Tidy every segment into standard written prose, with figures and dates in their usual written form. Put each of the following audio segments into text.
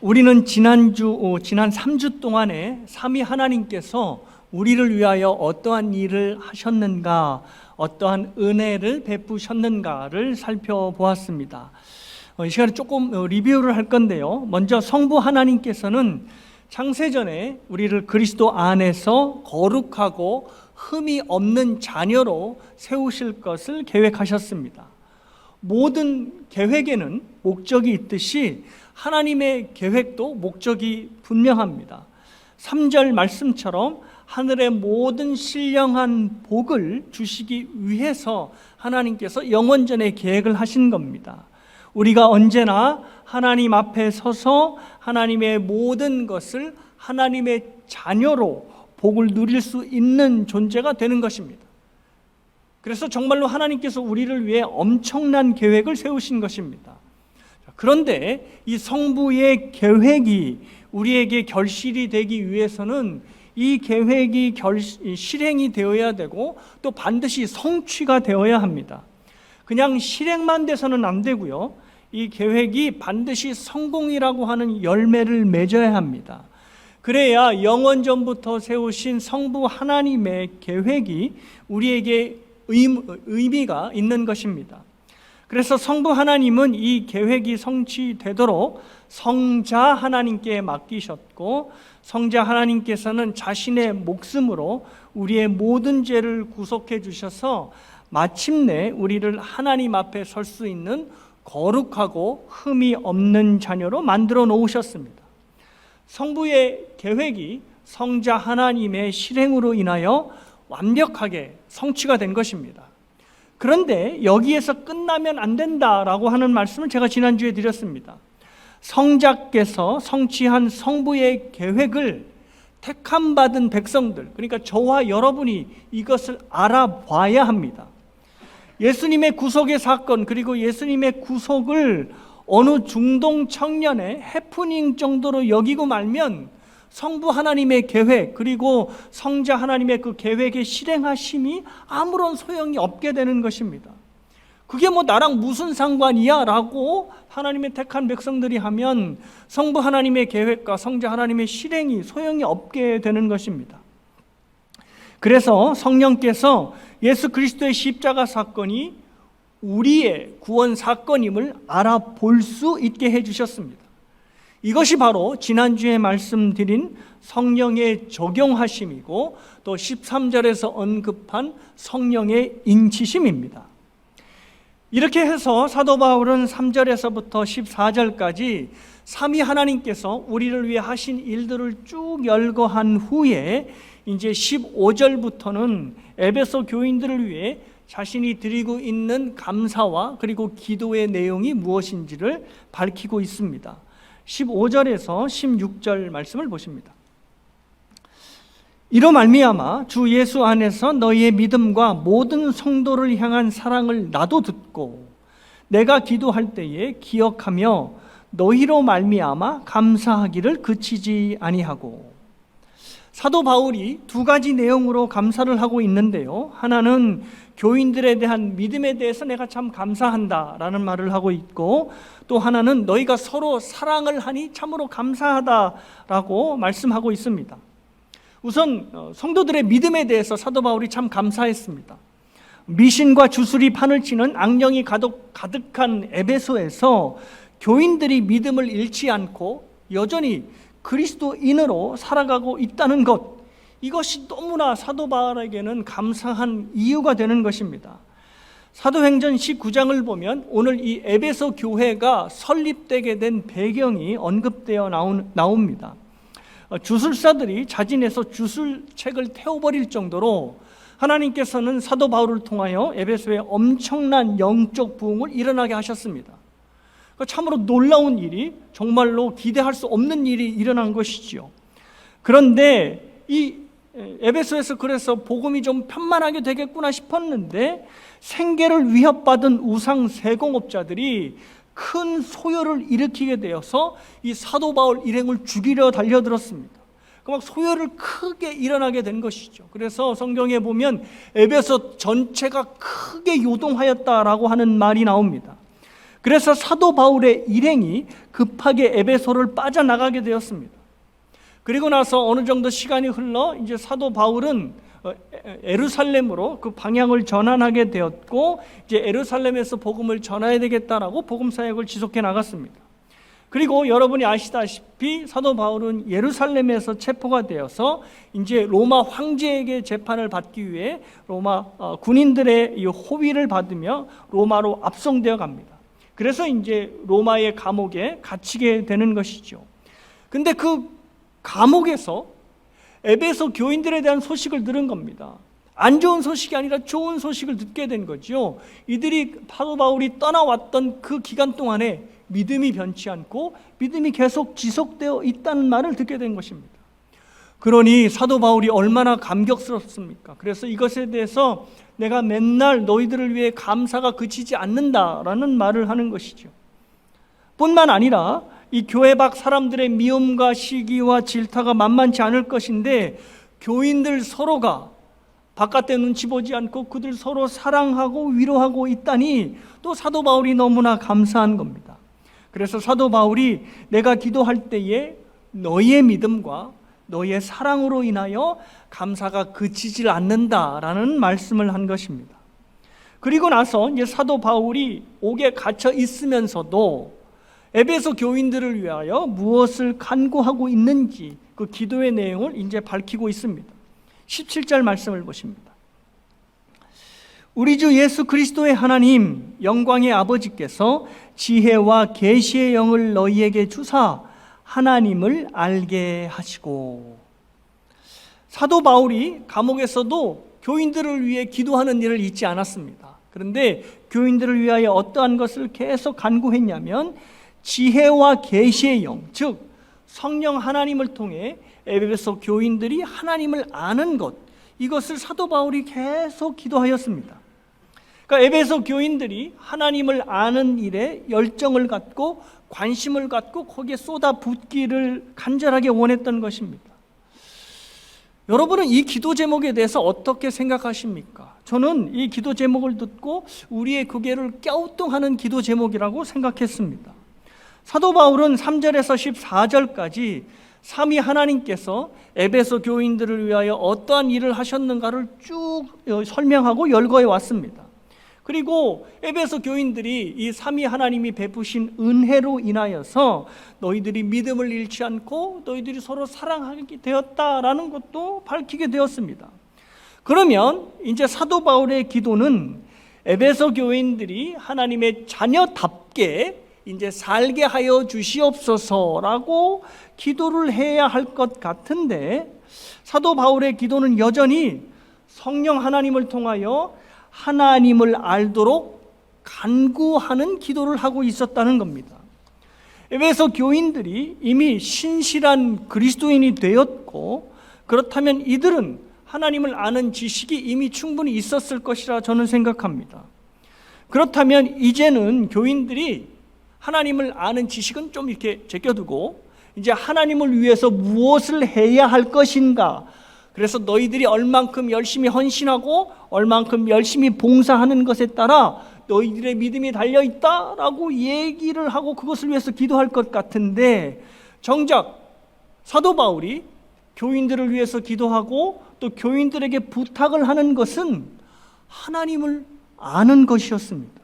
우리는 지난 3주 동안에 삼위 하나님께서 우리를 위하여 어떠한 일을 하셨는가, 어떠한 은혜를 베푸셨는가를 살펴보았습니다. 이 시간에 조금 리뷰를 할 건데요. 먼저 성부 하나님께서는 창세전에 우리를 그리스도 안에서 거룩하고 흠이 없는 자녀로 세우실 것을 계획하셨습니다. 모든 계획에는 목적이 있듯이 하나님의 계획도 목적이 분명합니다. 3절 말씀처럼 하늘의 모든 신령한 복을 주시기 위해서 하나님께서 영원전에 계획을 하신 겁니다. 우리가 언제나 하나님 앞에 서서 하나님의 모든 것을 하나님의 자녀로 복을 누릴 수 있는 존재가 되는 것입니다. 그래서 정말로 하나님께서 우리를 위해 엄청난 계획을 세우신 것입니다. 그런데 이 성부의 계획이 우리에게 결실이 되기 위해서는 이 계획이 실행이 되어야 되고 또 반드시 성취가 되어야 합니다. 그냥 실행만 돼서는 안 되고요. 이 계획이 반드시 성공이라고 하는 열매를 맺어야 합니다. 그래야 영원전부터 세우신 성부 하나님의 계획이 우리에게 의미가 있는 것입니다. 그래서 성부 하나님은 이 계획이 성취되도록 성자 하나님께 맡기셨고, 성자 하나님께서는 자신의 목숨으로 우리의 모든 죄를 구속해 주셔서 마침내 우리를 하나님 앞에 설 수 있는 거룩하고 흠이 없는 자녀로 만들어 놓으셨습니다. 성부의 계획이 성자 하나님의 실행으로 인하여 완벽하게 성취가 된 것입니다. 그런데 여기에서 끝나면 안 된다라고 하는 말씀을 제가 지난주에 드렸습니다. 성자께서 성취한 성부의 계획을 택함받은 백성들, 그러니까 저와 여러분이 이것을 알아봐야 합니다. 예수님의 구속의 사건, 그리고 예수님의 구속을 어느 중동 청년의 해프닝 정도로 여기고 말면 성부 하나님의 계획, 그리고 성자 하나님의 그 계획의 실행하심이 아무런 소용이 없게 되는 것입니다. 그게 뭐 나랑 무슨 상관이야? 라고 하나님의 택한 백성들이 하면 성부 하나님의 계획과 성자 하나님의 실행이 소용이 없게 되는 것입니다. 그래서 성령께서 예수 그리스도의 십자가 사건이 우리의 구원 사건임을 알아볼 수 있게 해주셨습니다. 이것이 바로 지난주에 말씀드린 성령의 적용하심이고 또 13절에서 언급한 성령의 인치심입니다. 이렇게 해서 사도 바울은 3절에서부터 14절까지 삼위 하나님께서 우리를 위해 하신 일들을 쭉 열거한 후에 이제 15절부터는 에베소 교인들을 위해 자신이 드리고 있는 감사와 그리고 기도의 내용이 무엇인지를 밝히고 있습니다. 15절에서 16절 말씀을 보십니다. 이로 말미암아 주 예수 안에서 너희의 믿음과 모든 성도를 향한 사랑을 나도 듣고 내가 기도할 때에 기억하며 너희로 말미암아 감사하기를 그치지 아니하고. 사도 바울이 두 가지 내용으로 감사를 하고 있는데요. 하나는 교인들에 대한 믿음에 대해서 내가 참 감사한다라는 말을 하고 있고, 또 하나는 너희가 서로 사랑을 하니 참으로 감사하다라고 말씀하고 있습니다. 우선 성도들의 믿음에 대해서 사도 바울이 참 감사했습니다. 미신과 주술이 판을 치는 악령이 가득한 에베소에서 교인들이 믿음을 잃지 않고 여전히 그리스도인으로 살아가고 있다는 것, 이것이 너무나 사도 바울에게는 감사한 이유가 되는 것입니다. 사도행전 19장을 보면 오늘 이 에베소 교회가 설립되게 된 배경이 언급되어 나옵니다. 주술사들이 자진해서 주술책을 태워버릴 정도로 하나님께서는 사도 바울을 통하여 에베소에 엄청난 영적 부흥을 일어나게 하셨습니다. 참으로 놀라운 일이, 정말로 기대할 수 없는 일이 일어난 것이지요. 그런데 이 에베소에서 그래서 복음이 좀 편만하게 되겠구나 싶었는데 생계를 위협받은 우상 세공업자들이 큰 소요를 일으키게 되어서 이 사도 바울 일행을 죽이려 달려들었습니다. 막 소요를 크게 일어나게 된 것이죠. 그래서 성경에 보면 에베소 전체가 크게 요동하였다라고 하는 말이 나옵니다. 그래서 사도 바울의 일행이 급하게 에베소를 빠져나가게 되었습니다. 그리고 나서 어느 정도 시간이 흘러 이제 사도 바울은 예루살렘으로 그 방향을 전환하게 되었고, 이제 예루살렘에서 복음을 전해야 되겠다라고 복음 사역을 지속해 나갔습니다. 그리고 여러분이 아시다시피 사도 바울은 예루살렘에서 체포가 되어서 이제 로마 황제에게 재판을 받기 위해 로마 군인들의 이 호위를 받으며 로마로 압송되어 갑니다. 그래서 이제 로마의 감옥에 갇히게 되는 것이죠. 근데 그 감옥에서 에베소 교인들에 대한 소식을 들은 겁니다. 안 좋은 소식이 아니라 좋은 소식을 듣게 된 거죠. 이들이 사도 바울이 떠나왔던 그 기간 동안에 믿음이 변치 않고 믿음이 계속 지속되어 있다는 말을 듣게 된 것입니다. 그러니 사도 바울이 얼마나 감격스럽습니까? 그래서 이것에 대해서 내가 맨날 너희들을 위해 감사가 그치지 않는다라는 말을 하는 것이죠. 뿐만 아니라 이 교회 밖 사람들의 미움과 시기와 질타가 만만치 않을 것인데, 교인들 서로가 바깥에 눈치 보지 않고 그들 서로 사랑하고 위로하고 있다니 또 사도 바울이 너무나 감사한 겁니다. 그래서 사도 바울이 내가 기도할 때에 너희의 믿음과 너희의 사랑으로 인하여 감사가 그치질 않는다라는 말씀을 한 것입니다. 그리고 나서 이제 사도 바울이 옥에 갇혀 있으면서도 에베소 교인들을 위하여 무엇을 간구하고 있는지 그 기도의 내용을 이제 밝히고 있습니다. 17절 말씀을 보십니다. 우리 주 예수 그리스도의 하나님 영광의 아버지께서 지혜와 계시의 영을 너희에게 주사 하나님을 알게 하시고. 사도 바울이 감옥에서도 교인들을 위해 기도하는 일을 잊지 않았습니다. 그런데 교인들을 위하여 어떠한 것을 계속 간구했냐면 지혜와 계시의 영, 즉 성령 하나님을 통해 에베소 교인들이 하나님을 아는 것, 이것을 사도 바울이 계속 기도하였습니다. 그러니까 에베소 교인들이 하나님을 아는 일에 열정을 갖고 관심을 갖고 거기에 쏟아붓기를 간절하게 원했던 것입니다. 여러분은 이 기도 제목에 대해서 어떻게 생각하십니까? 저는 이 기도 제목을 듣고 우리의 고개를 갸우뚱하는 기도 제목이라고 생각했습니다. 사도 바울은 3절에서 14절까지 삼위 하나님께서 에베소 교인들을 위하여 어떠한 일을 하셨는가를 쭉 설명하고 열거해 왔습니다. 그리고 에베소 교인들이 이 삼위 하나님이 베푸신 은혜로 인하여서 너희들이 믿음을 잃지 않고 너희들이 서로 사랑하게 되었다라는 것도 밝히게 되었습니다. 그러면 이제 사도 바울의 기도는 에베소 교인들이 하나님의 자녀답게 이제 살게 하여 주시옵소서라고 기도를 해야 할 것 같은데, 사도 바울의 기도는 여전히 성령 하나님을 통하여 하나님을 알도록 간구하는 기도를 하고 있었다는 겁니다. 에베소 교인들이 이미 신실한 그리스도인이 되었고, 그렇다면 이들은 하나님을 아는 지식이 이미 충분히 있었을 것이라 저는 생각합니다. 그렇다면 이제는 교인들이 하나님을 아는 지식은 좀 이렇게 제껴두고 이제 하나님을 위해서 무엇을 해야 할 것인가, 그래서 너희들이 얼만큼 열심히 헌신하고 얼만큼 열심히 봉사하는 것에 따라 너희들의 믿음이 달려있다라고 얘기를 하고 그것을 위해서 기도할 것 같은데, 정작 사도 바울이 교인들을 위해서 기도하고 또 교인들에게 부탁을 하는 것은 하나님을 아는 것이었습니다.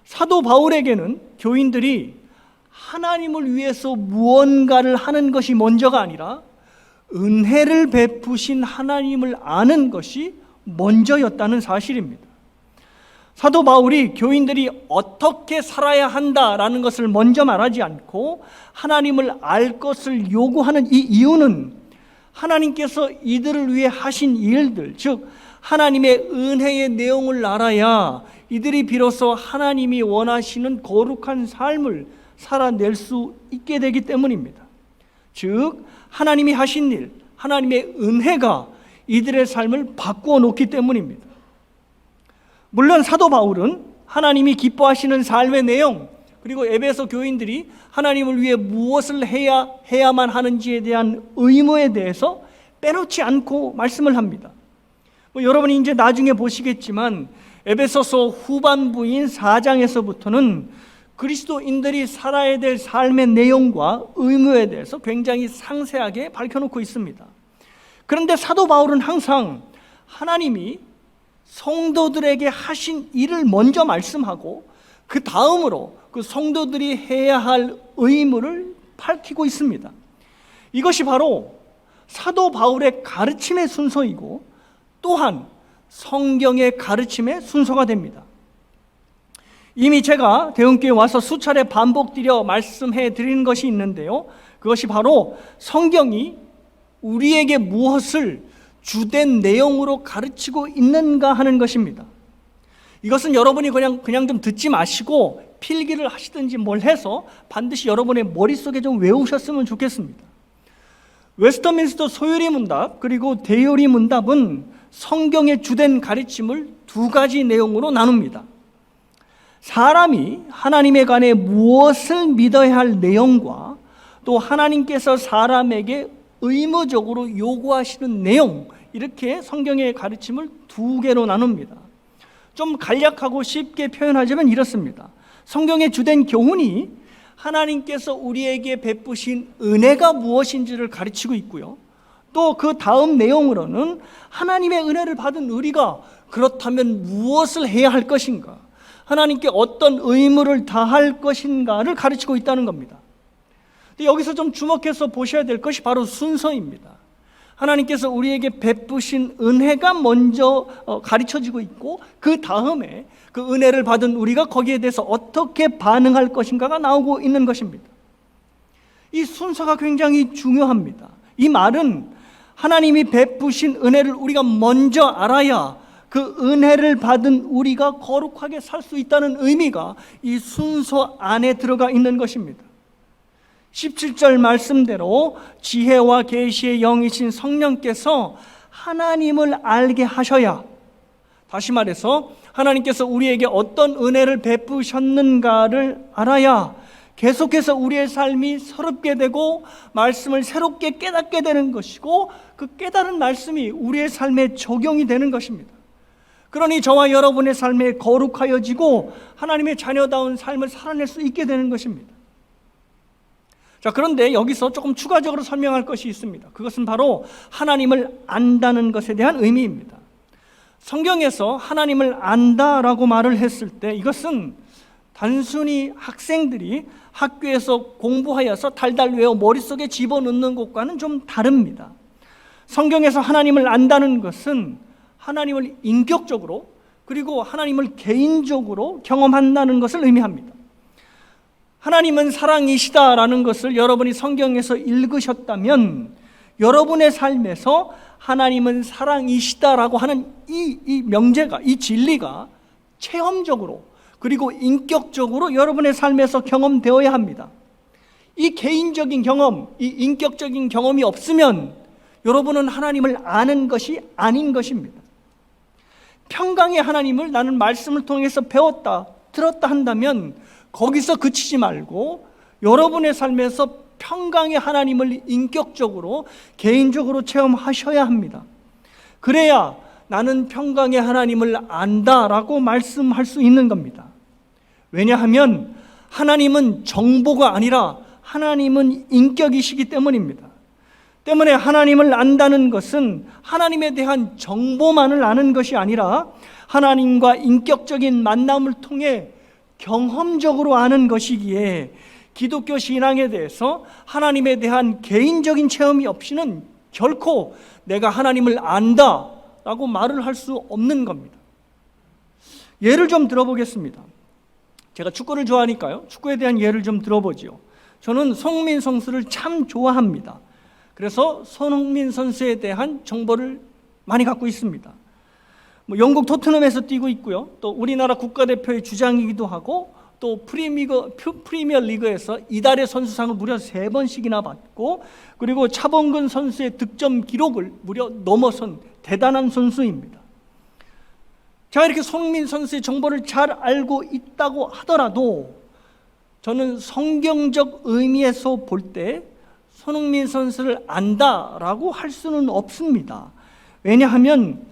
사도 바울에게는 교인들이 하나님을 위해서 무언가를 하는 것이 먼저가 아니라 은혜를 베푸신 하나님을 아는 것이 먼저였다는 사실입니다. 사도 바울이 교인들이 어떻게 살아야 한다라는 것을 먼저 말하지 않고 하나님을 알 것을 요구하는 이 이유는 하나님께서 이들을 위해 하신 일들, 즉 하나님의 은혜의 내용을 알아야 이들이 비로소 하나님이 원하시는 거룩한 삶을 살아낼 수 있게 되기 때문입니다. 즉 하나님이 하신 일, 하나님의 은혜가 이들의 삶을 바꾸어 놓기 때문입니다. 물론 사도 바울은 하나님이 기뻐하시는 삶의 내용, 그리고 에베소 교인들이 하나님을 위해 무엇을 해야만 하는지에 대한 의무에 대해서 빼놓지 않고 말씀을 합니다. 여러분이 이제 나중에 보시겠지만 에베소서 후반부인 4장에서부터는 그리스도인들이 살아야 될 삶의 내용과 의무에 대해서 굉장히 상세하게 밝혀놓고 있습니다. 그런데 사도 바울은 항상 하나님이 성도들에게 하신 일을 먼저 말씀하고 그 다음으로 그 성도들이 해야 할 의무를 밝히고 있습니다. 이것이 바로 사도 바울의 가르침의 순서이고 또한 성경의 가르침의 순서가 됩니다. 이미 제가 대흥교회에 와서 수차례 반복드려 말씀해 드리는 것이 있는데요, 그것이 바로 성경이 우리에게 무엇을 주된 내용으로 가르치고 있는가 하는 것입니다. 이것은 여러분이 그냥 좀 듣지 마시고 필기를 하시든지 뭘 해서 반드시 여러분의 머릿속에 좀 외우셨으면 좋겠습니다. 웨스터민스터 소요리 문답 그리고 대요리 문답은 성경의 주된 가르침을 두 가지 내용으로 나눕니다. 사람이 하나님에 관해 무엇을 믿어야 할 내용과 또 하나님께서 사람에게 의무적으로 요구하시는 내용, 이렇게 성경의 가르침을 두 개로 나눕니다. 좀 간략하고 쉽게 표현하자면 이렇습니다. 성경의 주된 교훈이 하나님께서 우리에게 베푸신 은혜가 무엇인지를 가르치고 있고요, 또 그 다음 내용으로는 하나님의 은혜를 받은 우리가 그렇다면 무엇을 해야 할 것인가, 하나님께 어떤 의무를 다할 것인가를 가르치고 있다는 겁니다. 여기서 좀 주목해서 보셔야 될 것이 바로 순서입니다. 하나님께서 우리에게 베푸신 은혜가 먼저 가르쳐지고 있고 그 다음에 그 은혜를 받은 우리가 거기에 대해서 어떻게 반응할 것인가가 나오고 있는 것입니다. 이 순서가 굉장히 중요합니다. 이 말은 하나님이 베푸신 은혜를 우리가 먼저 알아야 그 은혜를 받은 우리가 거룩하게 살 수 있다는 의미가 이 순서 안에 들어가 있는 것입니다. 17절 말씀대로 지혜와 계시의 영이신 성령께서 하나님을 알게 하셔야, 다시 말해서 하나님께서 우리에게 어떤 은혜를 베푸셨는가를 알아야 계속해서 우리의 삶이 새롭게 되고 말씀을 새롭게 깨닫게 되는 것이고 그 깨달은 말씀이 우리의 삶에 적용이 되는 것입니다. 그러니 저와 여러분의 삶에 거룩하여지고 하나님의 자녀다운 삶을 살아낼 수 있게 되는 것입니다. 자, 그런데 여기서 조금 추가적으로 설명할 것이 있습니다. 그것은 바로 하나님을 안다는 것에 대한 의미입니다. 성경에서 하나님을 안다라고 말을 했을 때 이것은 단순히 학생들이 학교에서 공부하여서 달달 외워 머릿속에 집어넣는 것과는 좀 다릅니다. 성경에서 하나님을 안다는 것은 하나님을 인격적으로 그리고 하나님을 개인적으로 경험한다는 것을 의미합니다. 하나님은 사랑이시다라는 것을 여러분이 성경에서 읽으셨다면 여러분의 삶에서 하나님은 사랑이시다라고 하는 이 명제가, 이 진리가 체험적으로 그리고 인격적으로 여러분의 삶에서 경험되어야 합니다. 이 개인적인 경험, 이 인격적인 경험이 없으면 여러분은 하나님을 아는 것이 아닌 것입니다. 평강의 하나님을 나는 말씀을 통해서 배웠다, 들었다 한다면 거기서 그치지 말고 여러분의 삶에서 평강의 하나님을 인격적으로 개인적으로 체험하셔야 합니다. 그래야 나는 평강의 하나님을 안다라고 말씀할 수 있는 겁니다. 왜냐하면 하나님은 정보가 아니라 하나님은 인격이시기 때문입니다. 때문에 하나님을 안다는 것은 하나님에 대한 정보만을 아는 것이 아니라 하나님과 인격적인 만남을 통해 경험적으로 아는 것이기에 기독교 신앙에 대해서 하나님에 대한 개인적인 체험이 없이는 결코 내가 하나님을 안다라고 말을 할 수 없는 겁니다. 예를 좀 들어보겠습니다. 제가 축구를 좋아하니까요, 축구에 대한 예를 좀 들어보지요. 저는 손흥민 선수를 참 좋아합니다. 그래서 손흥민 선수에 대한 정보를 많이 갖고 있습니다. 영국 토트넘에서 뛰고 있고요, 또 우리나라 국가대표의 주장이기도 하고 또 프리미어 리그에서 이달의 선수상을 무려 3번씩이나 받고 그리고 차범근 선수의 득점 기록을 무려 넘어선 대단한 선수입니다. 제가 이렇게 손흥민 선수의 정보를 잘 알고 있다고 하더라도 저는 성경적 의미에서 볼 때 손흥민 선수를 안다라고 할 수는 없습니다. 왜냐하면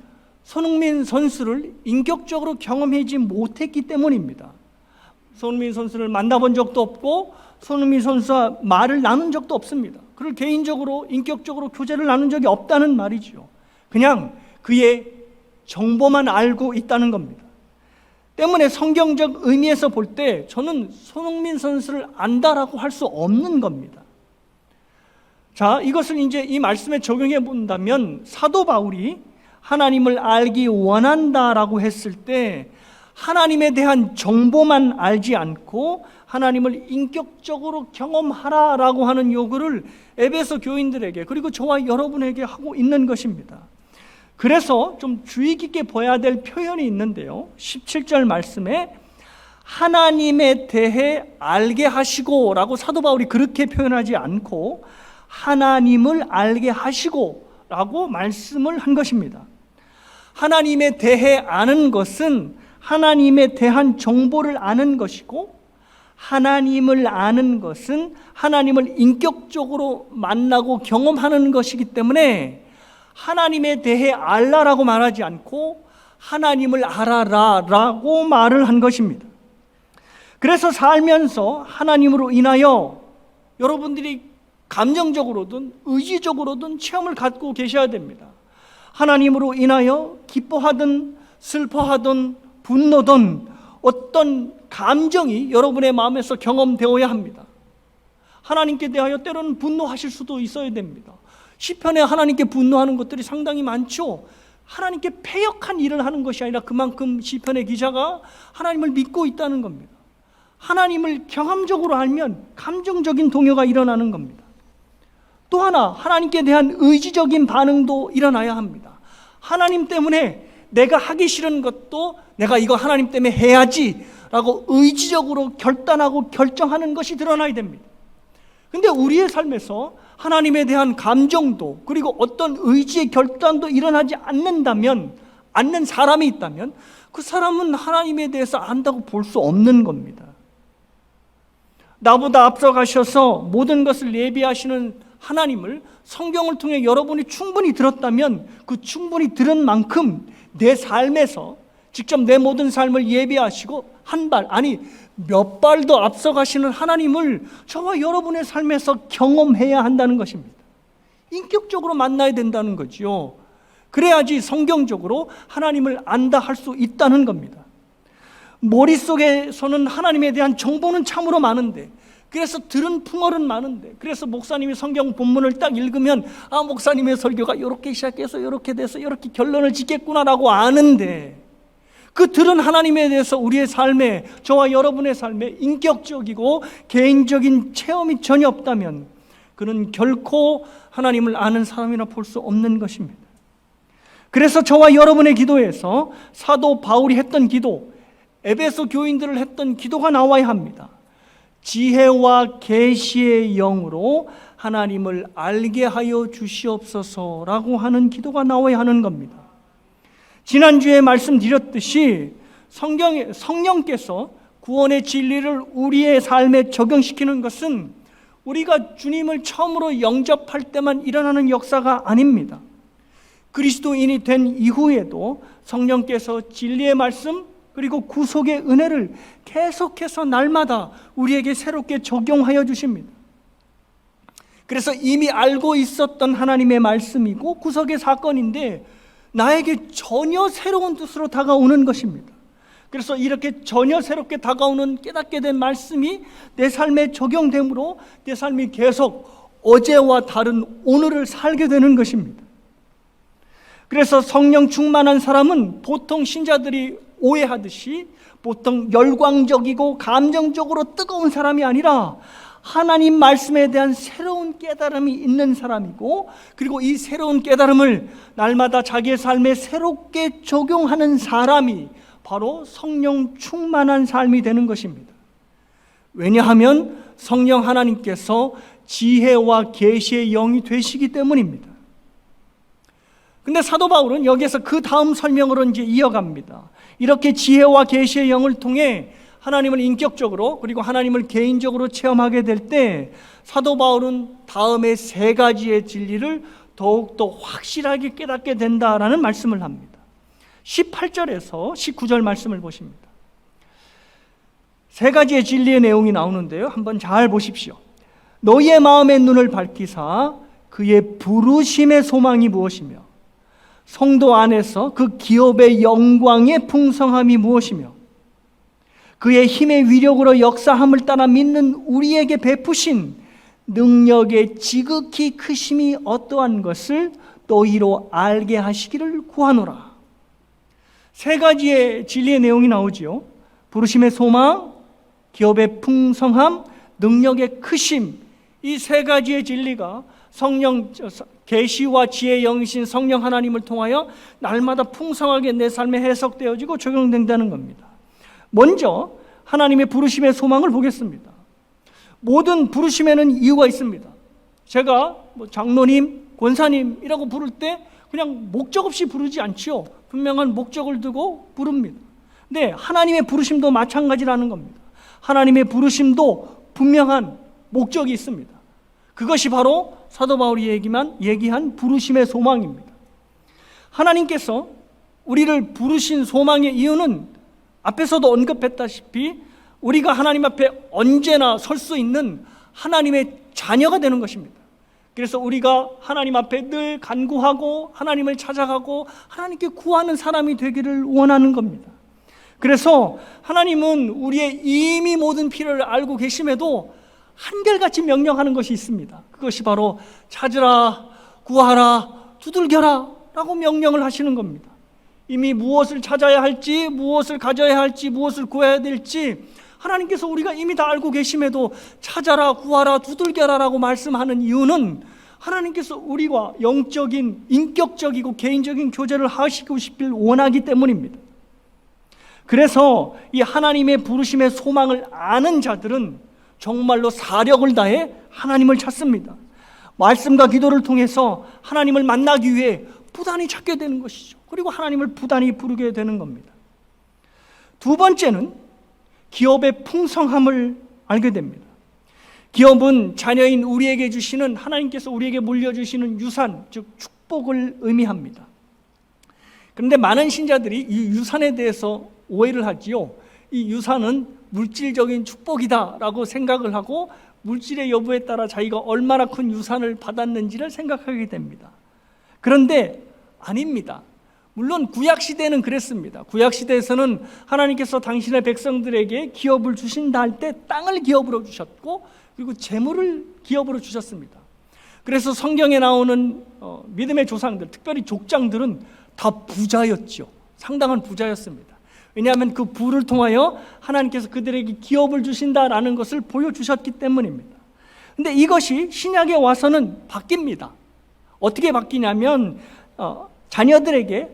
손흥민 선수를 인격적으로 경험하지 못했기 때문입니다. 손흥민 선수를 만나본 적도 없고 손흥민 선수와 말을 나눈 적도 없습니다. 그를 개인적으로 인격적으로 교제를 나눈 적이 없다는 말이죠. 그냥 그의 정보만 알고 있다는 겁니다. 때문에 성경적 의미에서 볼 때 저는 손흥민 선수를 안다라고 할 수 없는 겁니다. 자, 이것을 이제 이 말씀에 적용해 본다면 사도 바울이 하나님을 알기 원한다라고 했을 때 하나님에 대한 정보만 알지 않고 하나님을 인격적으로 경험하라라고 하는 요구를 에베소 교인들에게 그리고 저와 여러분에게 하고 있는 것입니다. 그래서 좀 주의 깊게 봐야 될 표현이 있는데요. 17절 말씀에 하나님에 대해 알게 하시고 라고 사도 바울이 그렇게 표현하지 않고 하나님을 알게 하시고 라고 말씀을 한 것입니다. 하나님에 대해 아는 것은 하나님에 대한 정보를 아는 것이고 하나님을 아는 것은 하나님을 인격적으로 만나고 경험하는 것이기 때문에 하나님에 대해 알라라고 말하지 않고 하나님을 알아라라고 말을 한 것입니다. 그래서 살면서 하나님으로 인하여 여러분들이 감정적으로든 의지적으로든 체험을 갖고 계셔야 됩니다. 하나님으로 인하여 기뻐하든 슬퍼하든 분노든 어떤 감정이 여러분의 마음에서 경험되어야 합니다. 하나님께 대하여 때로는 분노하실 수도 있어야 됩니다. 시편에 하나님께 분노하는 것들이 상당히 많죠. 하나님께 패역한 일을 하는 것이 아니라 그만큼 시편의 기자가 하나님을 믿고 있다는 겁니다. 하나님을 경험적으로 알면 감정적인 동요가 일어나는 겁니다. 또 하나 하나님께 대한 의지적인 반응도 일어나야 합니다. 하나님 때문에 내가 하기 싫은 것도 내가 이거 하나님 때문에 해야지 라고 의지적으로 결단하고 결정하는 것이 드러나야 됩니다. 근데 우리의 삶에서 하나님에 대한 감정도 그리고 어떤 의지의 결단도 일어나지 않는다면, 않는 사람이 있다면 그 사람은 하나님에 대해서 안다고 볼 수 없는 겁니다. 나보다 앞서가셔서 모든 것을 예비하시는 하나님을 성경을 통해 여러분이 충분히 들었다면 그 충분히 들은 만큼 내 삶에서 직접 내 모든 삶을 예비하시고 한 발, 아니 몇 발도 앞서가시는 하나님을 저와 여러분의 삶에서 경험해야 한다는 것입니다. 인격적으로 만나야 된다는 거죠. 그래야지 성경적으로 하나님을 안다 할 수 있다는 겁니다. 머릿속에서는 하나님에 대한 정보는 참으로 많은데, 그래서 들은 풍월은 많은데, 그래서 목사님이 성경 본문을 딱 읽으면 아, 목사님의 설교가 이렇게 시작해서 이렇게 돼서 이렇게 결론을 짓겠구나라고 아는데, 그 들은 하나님에 대해서 우리의 삶에, 저와 여러분의 삶에 인격적이고 개인적인 체험이 전혀 없다면 그는 결코 하나님을 아는 사람이라 볼 수 없는 것입니다. 그래서 저와 여러분의 기도에서 사도 바울이 했던 기도, 에베소 교인들을 했던 기도가 나와야 합니다. 지혜와 계시의 영으로 하나님을 알게 하여 주시옵소서라고 하는 기도가 나와야 하는 겁니다. 지난주에 말씀드렸듯이 성령께서 구원의 진리를 우리의 삶에 적용시키는 것은 우리가 주님을 처음으로 영접할 때만 일어나는 역사가 아닙니다. 그리스도인이 된 이후에도 성령께서 진리의 말씀 그리고 구속의 은혜를 계속해서 날마다 우리에게 새롭게 적용하여 주십니다. 그래서 이미 알고 있었던 하나님의 말씀이고 구속의 사건인데 나에게 전혀 새로운 뜻으로 다가오는 것입니다. 그래서 이렇게 전혀 새롭게 다가오는 깨닫게 된 말씀이 내 삶에 적용됨으로 내 삶이 계속 어제와 다른 오늘을 살게 되는 것입니다. 그래서 성령 충만한 사람은 보통 신자들이 오해하듯이 보통 열광적이고 감정적으로 뜨거운 사람이 아니라 하나님 말씀에 대한 새로운 깨달음이 있는 사람이고, 그리고 이 새로운 깨달음을 날마다 자기의 삶에 새롭게 적용하는 사람이 바로 성령 충만한 삶이 되는 것입니다. 왜냐하면 성령 하나님께서 지혜와 계시의 영이 되시기 때문입니다. 근데 사도 바울은 여기에서 그 다음 설명으로 이제 이어갑니다. 이렇게 지혜와 계시의 영을 통해 하나님을 인격적으로 그리고 하나님을 개인적으로 체험하게 될 때 사도 바울은 다음에 세 가지의 진리를 더욱더 확실하게 깨닫게 된다라는 말씀을 합니다. 18절에서 19절 말씀을 보십니다. 세 가지의 진리의 내용이 나오는데요. 한번 잘 보십시오. 너희의 마음의 눈을 밝히사 그의 부르심의 소망이 무엇이며 성도 안에서 그 기업의 영광의 풍성함이 무엇이며 그의 힘의 위력으로 역사함을 따라 믿는 우리에게 베푸신 능력의 지극히 크심이 어떠한 것을 너희로 알게 하시기를 구하노라. 세 가지의 진리의 내용이 나오지요. 부르심의 소망, 기업의 풍성함, 능력의 크심. 이 세 가지의 진리가 성령 계시와 지혜의 영이신 성령 하나님을 통하여 날마다 풍성하게 내 삶에 해석되어지고 적용된다는 겁니다. 먼저 하나님의 부르심의 소망을 보겠습니다. 모든 부르심에는 이유가 있습니다. 제가 장로님, 권사님이라고 부를 때 그냥 목적 없이 부르지 않지요. 분명한 목적을 두고 부릅니다. 네, 하나님의 부르심도 마찬가지라는 겁니다. 하나님의 부르심도 분명한 목적이 있습니다. 그것이 바로 사도 바울이 얘기한 부르심의 소망입니다. 하나님께서 우리를 부르신 소망의 이유는 앞에서도 언급했다시피 우리가 하나님 앞에 언제나 설 수 있는 하나님의 자녀가 되는 것입니다. 그래서 우리가 하나님 앞에 늘 간구하고 하나님을 찾아가고 하나님께 구하는 사람이 되기를 원하는 겁니다. 그래서 하나님은 우리의 이미 모든 필요를 알고 계심에도 한결같이 명령하는 것이 있습니다. 그것이 바로 찾으라, 구하라, 두들겨라 라고 명령을 하시는 겁니다. 이미 무엇을 찾아야 할지, 무엇을 가져야 할지, 무엇을 구해야 될지 하나님께서 우리가 이미 다 알고 계심에도 찾아라, 구하라, 두들겨라 라고 말씀하는 이유는 하나님께서 우리와 영적인, 인격적이고 개인적인 교제를 하시고 싶길 원하기 때문입니다. 그래서 이 하나님의 부르심의 소망을 아는 자들은 정말로 사력을 다해 하나님을 찾습니다. 말씀과 기도를 통해서 하나님을 만나기 위해 부단히 찾게 되는 것이죠. 그리고 하나님을 부단히 부르게 되는 겁니다. 두 번째는 기업의 풍성함을 알게 됩니다. 기업은 자녀인 우리에게 주시는, 하나님께서 우리에게 물려주시는 유산, 즉 축복을 의미합니다. 그런데 많은 신자들이 이 유산에 대해서 오해를 하지요. 이 유산은 물질적인 축복이다라고 생각을 하고 물질의 여부에 따라 자기가 얼마나 큰 유산을 받았는지를 생각하게 됩니다. 그런데 아닙니다. 물론 구약시대는 그랬습니다. 구약시대에서는 하나님께서 당신의 백성들에게 기업을 주신다 할 때 땅을 기업으로 주셨고 그리고 재물을 기업으로 주셨습니다. 그래서 성경에 나오는 믿음의 조상들, 특별히 족장들은 다 부자였죠. 상당한 부자였습니다. 왜냐하면 그 부를 통하여 하나님께서 그들에게 기업을 주신다라는 것을 보여주셨기 때문입니다. 그런데 이것이 신약에 와서는 바뀝니다. 어떻게 바뀌냐면 자녀들에게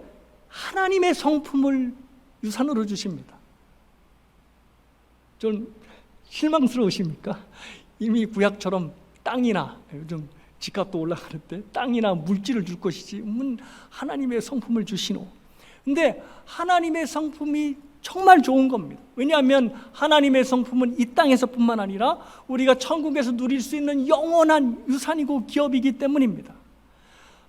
하나님의 성품을 유산으로 주십니다. 좀 실망스러우십니까? 이미 구약처럼 땅이나, 요즘 집값도 올라가는데 땅이나 물질을 줄 것이지 하나님의 성품을 주시노. 근데 하나님의 성품이 정말 좋은 겁니다. 왜냐하면 하나님의 성품은 이 땅에서뿐만 아니라 우리가 천국에서 누릴 수 있는 영원한 유산이고 기업이기 때문입니다.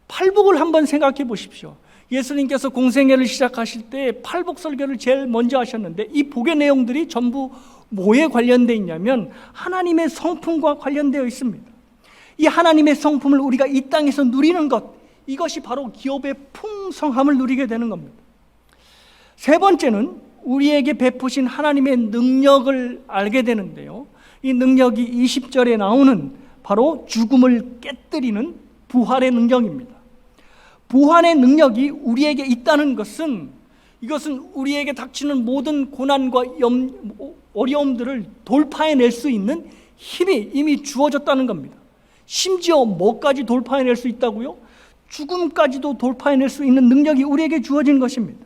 팔복을 한번 생각해 보십시오. 예수님께서 공생애를 시작하실 때 팔복 설교를 제일 먼저 하셨는데 이 복의 내용들이 전부 뭐에 관련되어 있냐면 하나님의 성품과 관련되어 있습니다. 이 하나님의 성품을 우리가 이 땅에서 누리는 것, 이것이 바로 기업의 풍성함을 누리게 되는 겁니다. 세 번째는 우리에게 베푸신 하나님의 능력을 알게 되는데요. 이 능력이 20절에 나오는 바로 죽음을 깨뜨리는 부활의 능력입니다. 부활의 능력이 우리에게 있다는 것은 이것은 우리에게 닥치는 모든 고난과 어려움들을 돌파해낼 수 있는 힘이 이미 주어졌다는 겁니다. 심지어 뭐까지 돌파해낼 수 있다고요? 죽음까지도 돌파해낼 수 있는 능력이 우리에게 주어진 것입니다.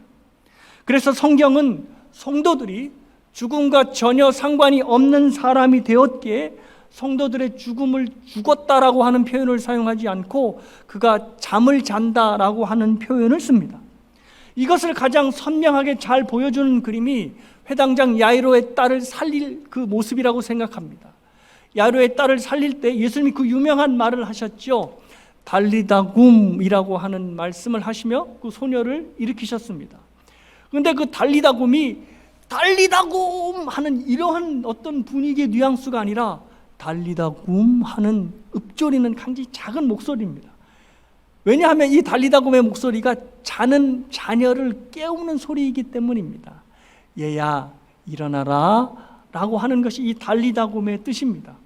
그래서 성경은 성도들이 죽음과 전혀 상관이 없는 사람이 되었기에 성도들의 죽음을 죽었다라고 하는 표현을 사용하지 않고 그가 잠을 잔다라고 하는 표현을 씁니다. 이것을 가장 선명하게 잘 보여주는 그림이 회당장 야이로의 딸을 살릴 그 모습이라고 생각합니다. 야이로의 딸을 살릴 때 예수님이 그 유명한 말을 하셨죠. 달리다굼이라고 하는 말씀을 하시며 그 소녀를 일으키셨습니다. 그런데 그 달리다굼이 달리다곰 하는 이러한 어떤 분위기의 뉘앙스가 아니라 달리다곰 하는 읊조리는 굉장히 작은 목소리입니다. 왜냐하면 이 달리다곰의 목소리가 자는 자녀를 깨우는 소리이기 때문입니다. 얘야 일어나라 라고 하는 것이 이 달리다곰의 뜻입니다.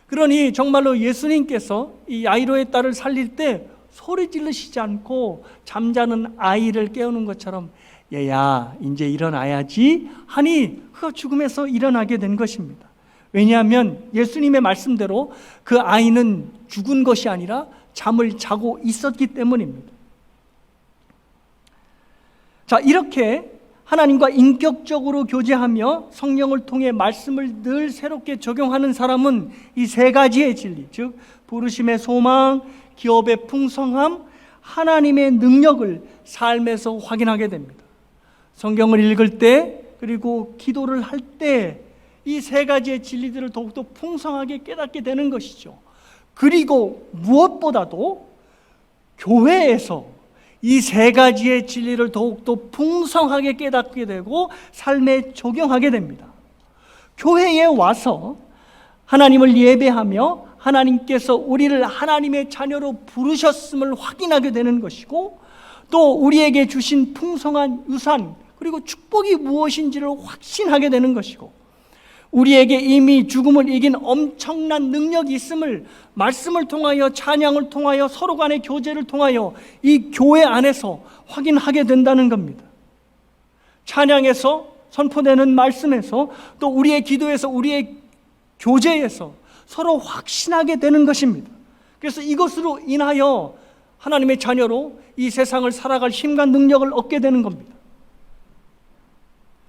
그러니 정말로 예수님께서 이 야이로의 딸을 살릴 때 소리 지르시지 않고 잠자는 아이를 깨우는 것처럼 얘야 이제 일어나야지 하니 그 죽음에서 일어나게 된 것입니다. 왜냐하면 예수님의 말씀대로 그 아이는 죽은 것이 아니라 잠을 자고 있었기 때문입니다. 자, 이렇게 하나님과 인격적으로 교제하며 성령을 통해 말씀을 늘 새롭게 적용하는 사람은 이 세 가지의 진리, 즉 부르심의 소망, 기업의 풍성함, 하나님의 능력을 삶에서 확인하게 됩니다. 성경을 읽을 때 그리고 기도를 할 때 이 세 가지의 진리들을 더욱더 풍성하게 깨닫게 되는 것이죠. 그리고 무엇보다도 교회에서 이 세 가지의 진리를 더욱더 풍성하게 깨닫게 되고 삶에 적용하게 됩니다. 교회에 와서 하나님을 예배하며 하나님께서 우리를 하나님의 자녀로 부르셨음을 확인하게 되는 것이고, 또 우리에게 주신 풍성한 유산 그리고 축복이 무엇인지를 확신하게 되는 것이고, 우리에게 이미 죽음을 이긴 엄청난 능력이 있음을 말씀을 통하여, 찬양을 통하여, 서로 간의 교제를 통하여 이 교회 안에서 확인하게 된다는 겁니다. 찬양에서, 선포되는 말씀에서, 또 우리의 기도에서, 우리의 교제에서 서로 확신하게 되는 것입니다. 그래서 이것으로 인하여 하나님의 자녀로 이 세상을 살아갈 힘과 능력을 얻게 되는 겁니다.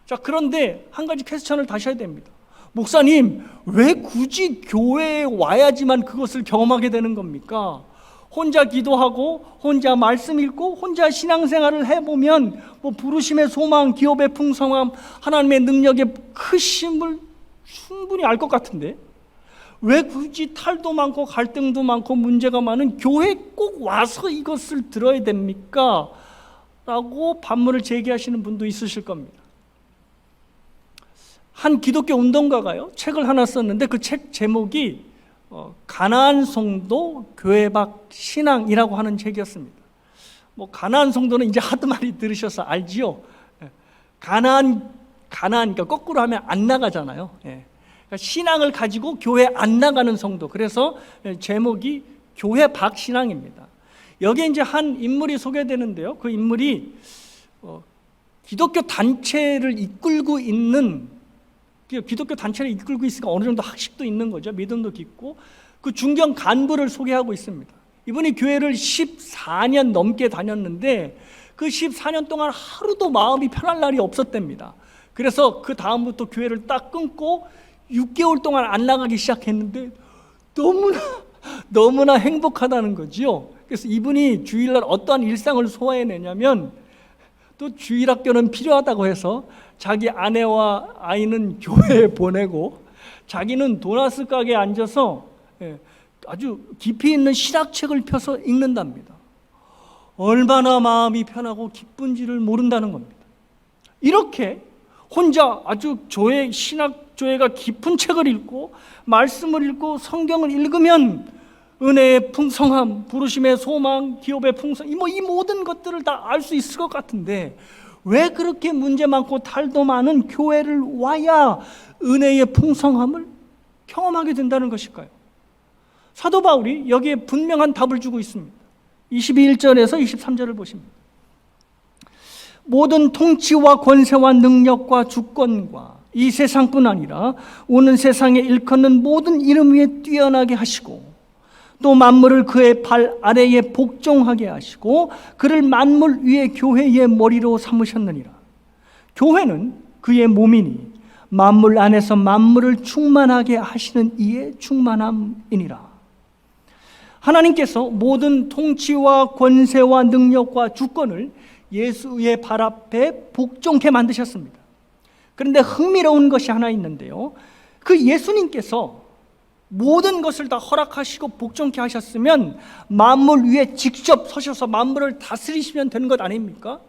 자, 그런데 한 가지 퀘스천을 다시 해야 됩니다. 목사님, 왜 굳이 교회에 와야지만 그것을 경험하게 되는 겁니까? 혼자 기도하고 혼자 말씀 읽고 혼자 신앙생활을 해보면 부르심의 소망, 기업의 풍성함, 하나님의 능력의 크심을 충분히 알 것 같은데 왜 굳이 탈도 많고 갈등도 많고 문제가 많은 교회에 꼭 와서 이것을 들어야 됩니까? 라고 반문을 제기하시는 분도 있으실 겁니다. 한 기독교 운동가가요, 책을 하나 썼는데 그 책 제목이 가나안 성도 교회 밖 신앙이라고 하는 책이었습니다. 가나안 성도는 이제 하도 많이 들으셔서 알지요. 가나안 그러니까 거꾸로 하면 안 나가잖아요. 그러니까 신앙을 가지고 교회 안 나가는 성도. 그래서 제목이 교회 밖 신앙입니다. 여기에 이제 한 인물이 소개되는데요. 그 인물이 기독교 단체를 이끌고 있는, 기독교 단체를 이끌고 있으니까 어느 정도 학식도 있는 거죠. 믿음도 깊고 그 중견 간부를 소개하고 있습니다. 이분이 교회를 14년 넘게 다녔는데 그 14년 동안 하루도 마음이 편할 날이 없었답니다. 그래서 그 다음부터 교회를 딱 끊고 6개월 동안 안 나가기 시작했는데 너무나 행복하다는 거지요. 그래서 이분이 주일날 어떠한 일상을 소화해내냐면, 또 주일학교는 필요하다고 해서 자기 아내와 아이는 교회에 보내고 자기는 도나스 가게에 앉아서 아주 깊이 있는 신학책을 펴서 읽는답니다. 얼마나 마음이 편하고 기쁜지를 모른다는 겁니다. 이렇게 혼자 아주 신학조예가 깊은 책을 읽고 말씀을 읽고 성경을 읽으면 은혜의 풍성함, 부르심의 소망, 기업의 풍성, 이 모든 것들을 다 알 수 있을 것 같은데 왜 그렇게 문제 많고 탈도 많은 교회를 와야 은혜의 풍성함을 경험하게 된다는 것일까요? 사도 바울이 여기에 분명한 답을 주고 있습니다. 21절에서 23절을 보십니다. 모든 통치와 권세와 능력과 주권과 이 세상뿐 아니라 오는 세상에 일컫는 모든 이름 위에 뛰어나게 하시고 또 만물을 그의 발 아래에 복종하게 하시고 그를 만물 위에 교회의 머리로 삼으셨느니라. 교회는 그의 몸이니 만물 안에서 만물을 충만하게 하시는 이의 충만함이니라. 하나님께서 모든 통치와 권세와 능력과 주권을 예수의 발 앞에 복종케 만드셨습니다. 그런데 흥미로운 것이 하나 있는데요, 그 예수님께서 모든 것을 다 허락하시고 복종케 하셨으면 만물 위에 직접 서셔서 만물을 다스리시면 되는 것 아닙니까?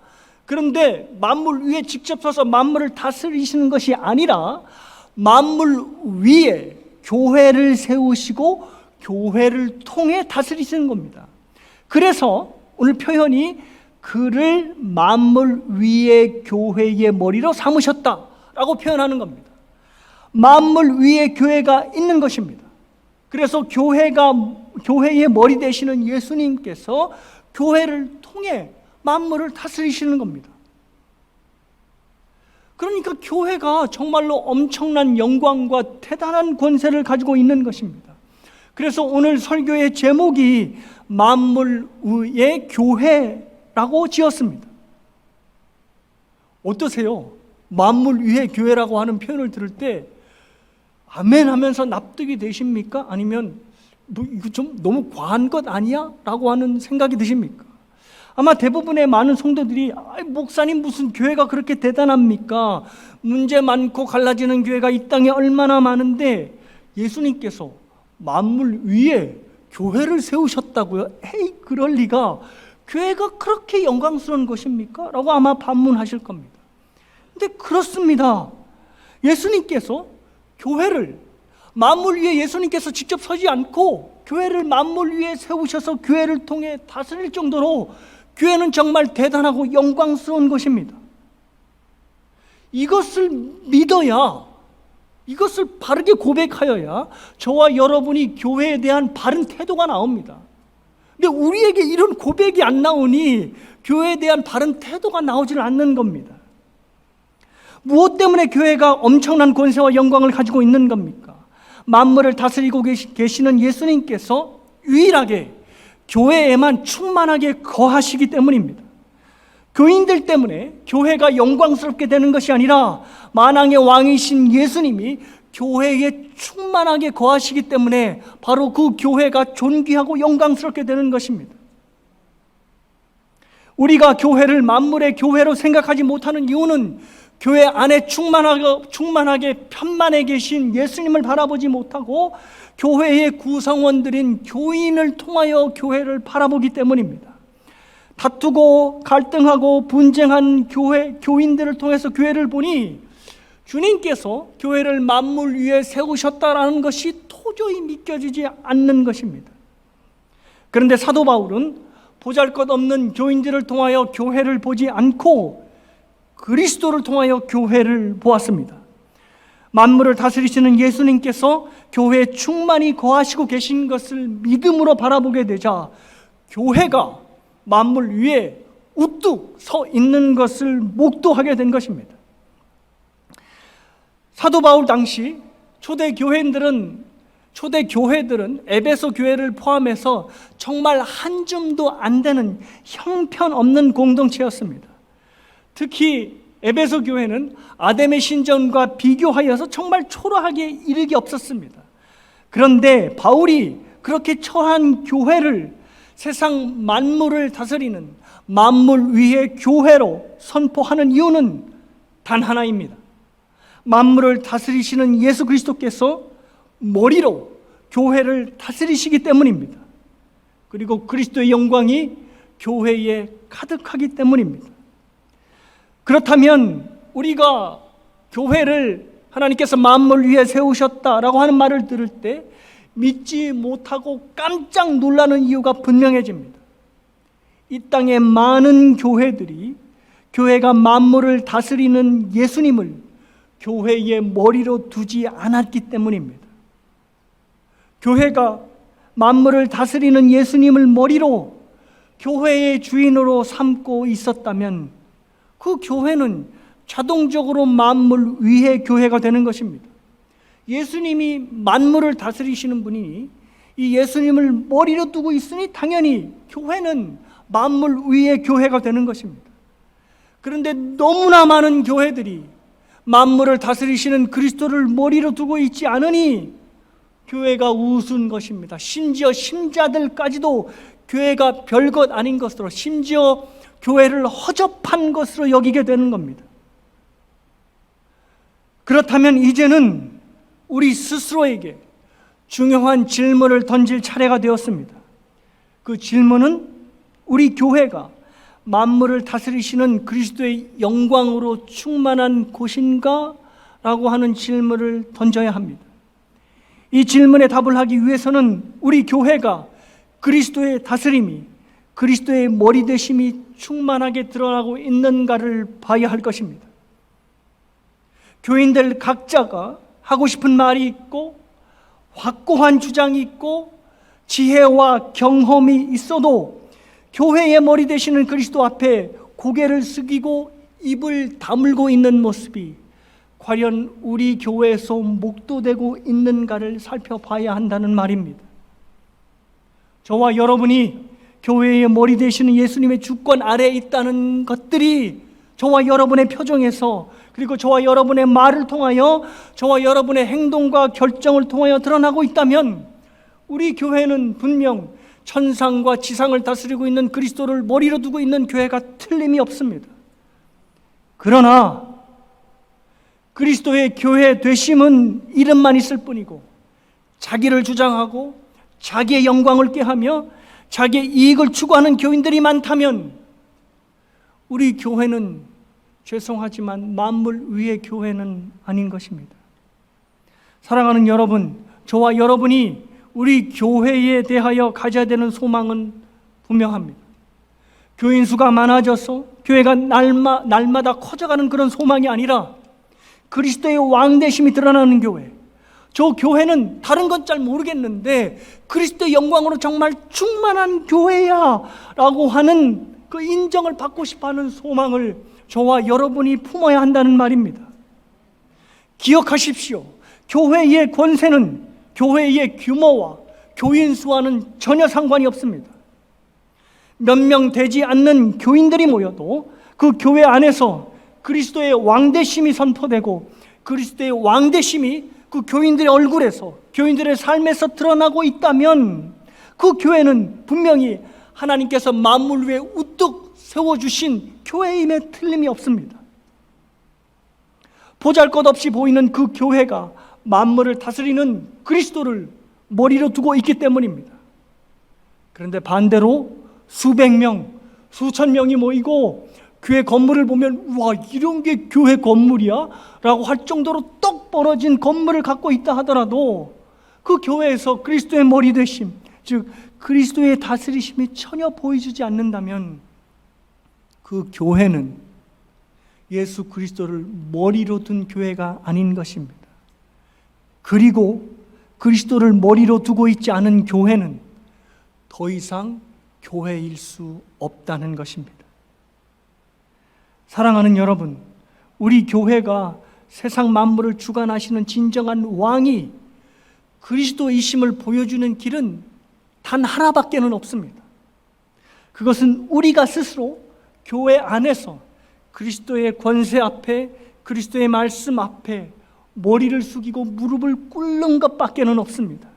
그런데 만물 위에 직접 서서 만물을 다스리시는 것이 아니라 만물 위에 교회를 세우시고 교회를 통해 다스리시는 겁니다. 그래서 오늘 표현이 그를 만물 위에 교회의 머리로 삼으셨다라고 표현하는 겁니다. 만물 위에 교회가 있는 것입니다. 그래서 교회의 머리 되시는 예수님께서 교회를 통해 만물을 다스리시는 겁니다. 그러니까 교회가 정말로 엄청난 영광과 대단한 권세를 가지고 있는 것입니다. 그래서 오늘 설교의 제목이 만물 위의 교회라고 지었습니다. 어떠세요? 만물 위의 교회라고 하는 표현을 들을 때 아멘 하면서 납득이 되십니까? 아니면 이거 좀 너무 과한 것 아니야? 라고 하는 생각이 드십니까? 아마 대부분의 많은 성도들이 목사님 무슨 교회가 그렇게 대단합니까? 문제 많고 갈라지는 교회가 이 땅에 얼마나 많은데 예수님께서 만물 위에 교회를 세우셨다고요? 에이, 그럴 리가. 교회가 그렇게 영광스러운 것입니까? 라고 아마 반문하실 겁니다. 근데 그렇습니다. 예수님께서 교회를 만물 위에 예수님께서 직접 서지 않고 교회를 만물 위에 세우셔서 교회를 통해 다스릴 정도로 교회는 정말 대단하고 영광스러운 것입니다. 이것을 믿어야, 이것을 바르게 고백하여야 저와 여러분이 교회에 대한 바른 태도가 나옵니다. 근데 우리에게 이런 고백이 안 나오니 교회에 대한 바른 태도가 나오질 않는 겁니다. 무엇 때문에 교회가 엄청난 권세와 영광을 가지고 있는 겁니까? 만물을 다스리고 계시는 예수님께서 유일하게 교회에만 충만하게 거하시기 때문입니다. 교인들 때문에 교회가 영광스럽게 되는 것이 아니라 만왕의 왕이신 예수님이 교회에 충만하게 거하시기 때문에 바로 그 교회가 존귀하고 영광스럽게 되는 것입니다. 우리가 교회를 만물의 교회로 생각하지 못하는 이유는 교회 안에 충만하게 편만해 계신 예수님을 바라보지 못하고 교회의 구성원들인 교인을 통하여 교회를 바라보기 때문입니다. 다투고 갈등하고 분쟁한 교인들을 통해서 교회를 보니 주님께서 교회를 만물 위에 세우셨다라는 것이 도저히 믿겨지지 않는 것입니다. 그런데 사도 바울은 보잘것없는 교인들을 통하여 교회를 보지 않고 그리스도를 통하여 교회를 보았습니다. 만물을 다스리시는 예수님께서 교회에 충만히 거하시고 계신 것을 믿음으로 바라보게 되자 교회가 만물 위에 우뚝 서 있는 것을 목도하게 된 것입니다. 사도 바울 당시 초대 교회들은 에베소 교회를 포함해서 정말 한 줌도 안 되는 형편없는 공동체였습니다. 특히 에베소 교회는 아담의 신전과 비교하여서 정말 초라하게 이르기 없었습니다. 그런데 바울이 그렇게 처한 교회를 세상 만물을 다스리는 만물 위의 교회로 선포하는 이유는 단 하나입니다. 만물을 다스리시는 예수 그리스도께서 머리로 교회를 다스리시기 때문입니다. 그리고 그리스도의 영광이 교회에 가득하기 때문입니다. 그렇다면 우리가 교회를 하나님께서 만물 위에 세우셨다라고 하는 말을 들을 때 믿지 못하고 깜짝 놀라는 이유가 분명해집니다. 이 땅의 많은 교회들이 교회가 만물을 다스리는 예수님을 교회의 머리로 두지 않았기 때문입니다. 교회가 만물을 다스리는 예수님을 머리로 교회의 주인으로 삼고 있었다면 그 교회는 자동적으로 만물 위의 교회가 되는 것입니다. 예수님이 만물을 다스리시는 분이니 이 예수님을 머리로 두고 있으니 당연히 교회는 만물 위의 교회가 되는 것입니다. 그런데 너무나 많은 교회들이 만물을 다스리시는 그리스도를 머리로 두고 있지 않으니 교회가 우스운 것입니다. 심지어 신자들까지도 교회가 별것 아닌 것으로, 심지어 교회를 허접한 것으로 여기게 되는 겁니다. 그렇다면 이제는 우리 스스로에게 중요한 질문을 던질 차례가 되었습니다. 그 질문은 우리 교회가 만물을 다스리시는 그리스도의 영광으로 충만한 곳인가? 라고 하는 질문을 던져야 합니다. 이 질문에 답을 하기 위해서는 우리 교회가 그리스도의 다스림이, 그리스도의 머리 되심이 충만하게 드러나고 있는가를 봐야 할 것입니다. 교인들 각자가 하고 싶은 말이 있고 확고한 주장이 있고 지혜와 경험이 있어도 교회의 머리 되시는 그리스도 앞에 고개를 숙이고 입을 다물고 있는 모습이 과연 우리 교회에서 목도되고 있는가를 살펴봐야 한다는 말입니다. 저와 여러분이 교회의 머리 되시는 예수님의 주권 아래에 있다는 것들이 저와 여러분의 표정에서, 그리고 저와 여러분의 말을 통하여, 저와 여러분의 행동과 결정을 통하여 드러나고 있다면 우리 교회는 분명 천상과 지상을 다스리고 있는 그리스도를 머리로 두고 있는 교회가 틀림이 없습니다. 그러나 그리스도의 교회 되심은 이름만 있을 뿐이고 자기를 주장하고 자기의 영광을 꾀하며 자기의 이익을 추구하는 교인들이 많다면 우리 교회는 죄송하지만 만물 위의 교회는 아닌 것입니다. 사랑하는 여러분, 저와 여러분이 우리 교회에 대하여 가져야 되는 소망은 분명합니다. 교인 수가 많아져서 교회가 날마다 커져가는 그런 소망이 아니라 그리스도의 왕되심이 드러나는 교회, 저 교회는 다른 건 잘 모르겠는데 그리스도의 영광으로 정말 충만한 교회야 라고 하는 그 인정을 받고 싶어하는 소망을 저와 여러분이 품어야 한다는 말입니다. 기억하십시오. 교회의 권세는 교회의 규모와 교인 수와는 전혀 상관이 없습니다. 몇 명 되지 않는 교인들이 모여도 그 교회 안에서 그리스도의 왕되심이 선포되고 그리스도의 왕되심이 그 교인들의 얼굴에서, 교인들의 삶에서 드러나고 있다면 그 교회는 분명히 하나님께서 만물 위에 우뚝 세워주신 교회임에 틀림이 없습니다. 보잘것없이 보이는 그 교회가 만물을 다스리는 그리스도를 머리로 두고 있기 때문입니다. 그런데 반대로 수백 명, 수천 명이 모이고 교회 건물을 보면 와, 이런 게 교회 건물이야? 라고 할 정도로 떡 벌어진 건물을 갖고 있다 하더라도 그 교회에서 그리스도의 머리 되심, 즉 그리스도의 다스리심이 전혀 보여주지 않는다면 그 교회는 예수 그리스도를 머리로 둔 교회가 아닌 것입니다. 그리고 그리스도를 머리로 두고 있지 않은 교회는 더 이상 교회일 수 없다는 것입니다. 사랑하는 여러분, 우리 교회가 세상 만물을 주관하시는 진정한 왕이 그리스도이심을 보여주는 길은 단 하나밖에는 없습니다. 그것은 우리가 스스로 교회 안에서 그리스도의 권세 앞에, 그리스도의 말씀 앞에 머리를 숙이고 무릎을 꿇는 것밖에는 없습니다.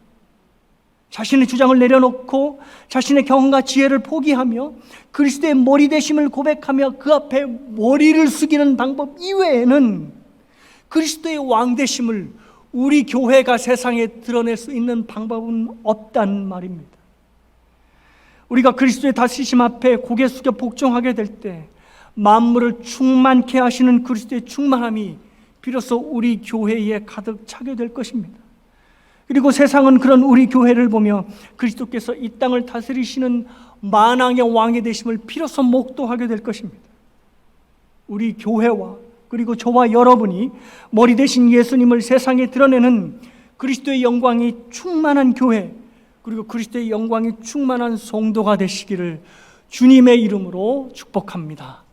자신의 주장을 내려놓고 자신의 경험과 지혜를 포기하며 그리스도의 머리 되심을 고백하며 그 앞에 머리를 숙이는 방법 이외에는 그리스도의 왕 되심을 우리 교회가 세상에 드러낼 수 있는 방법은 없다는 말입니다. 우리가 그리스도의 다스리심 앞에 고개 숙여 복종하게 될 때 만물을 충만케 하시는 그리스도의 충만함이 비로소 우리 교회에 가득 차게 될 것입니다. 그리고 세상은 그런 우리 교회를 보며 그리스도께서 이 땅을 다스리시는 만왕의 왕이 되심을 비로소 목도하게 될 것입니다. 우리 교회와 그리고 저와 여러분이 머리 되신 예수님을 세상에 드러내는 그리스도의 영광이 충만한 교회, 그리고 그리스도의 영광이 충만한 성도가 되시기를 주님의 이름으로 축복합니다.